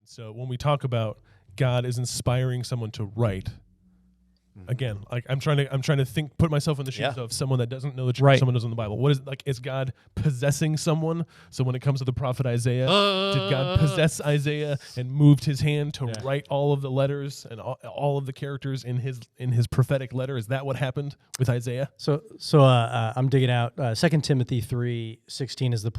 So when we talk about God is inspiring someone to write, again, like I'm trying to put myself in the shoes of someone that doesn't know the truth, someone who doesn't know the Bible. What is like? Is God possessing someone? So when it comes to the prophet Isaiah, did God possess Isaiah and moved his hand to write all of the letters and all of the characters in his prophetic letter? Is that what happened with Isaiah? So I'm digging out 2 Timothy 3:16 is a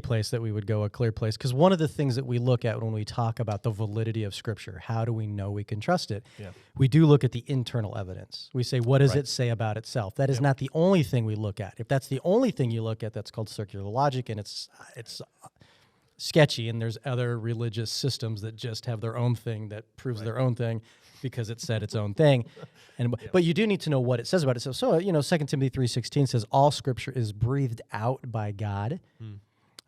place that we would go, a clear place, because one of the things that we look at when we talk about the validity of Scripture, how do we know we can trust it? Yeah. We do look at the internal evidence. We say, what does it say about itself? That is not the only thing we look at. If that's the only thing you look at, that's called circular logic, and it's sketchy, and there's other religious systems that just have their own thing that proves their own thing because it said its own thing. But you do need to know what it says about it. So 2 Timothy 3:16 says, all Scripture is breathed out by God,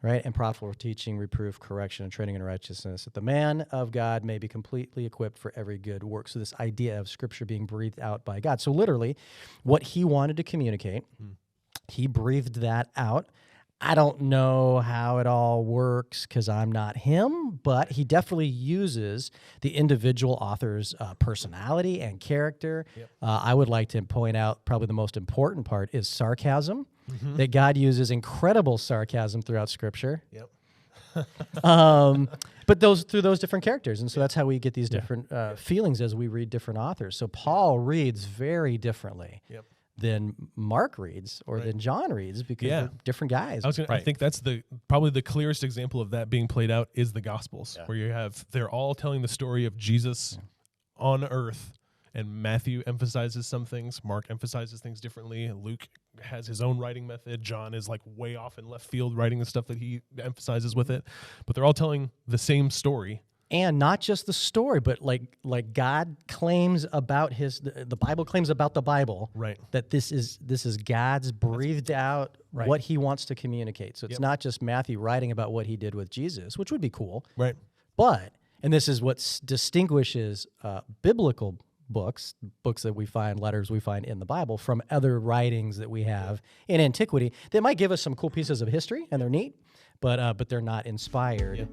right, and profitable for teaching, reproof, correction, and training in righteousness, that the man of God may be completely equipped for every good work. So this idea of Scripture being breathed out by God. So literally, what he wanted to communicate, he breathed that out. I don't know how it all works because I'm not him, but he definitely uses the individual author's personality and character. I would like to point out probably the most important part is sarcasm. That God uses incredible sarcasm throughout Scripture. But through those different characters. And so that's how we get these different feelings as we read different authors. So Paul reads very differently than Mark reads or than John reads because they're different guys. I think that's probably the clearest example of that being played out is the Gospels, where they're all telling the story of Jesus on earth. And Matthew emphasizes some things. Mark emphasizes things differently. Luke has his own writing method. John is like way off in left field writing the stuff that he emphasizes with it. But they're all telling the same story. And not just the story, but like God claims about the Bible claims about the Bible, that this is God's breathed out what he wants to communicate. So it's not just Matthew writing about what he did with Jesus, which would be cool. But, and this is what distinguishes biblical books that we find, letters we find in the Bible from other writings that we have in antiquity that might give us some cool pieces of history, and they're neat, but they're not inspired.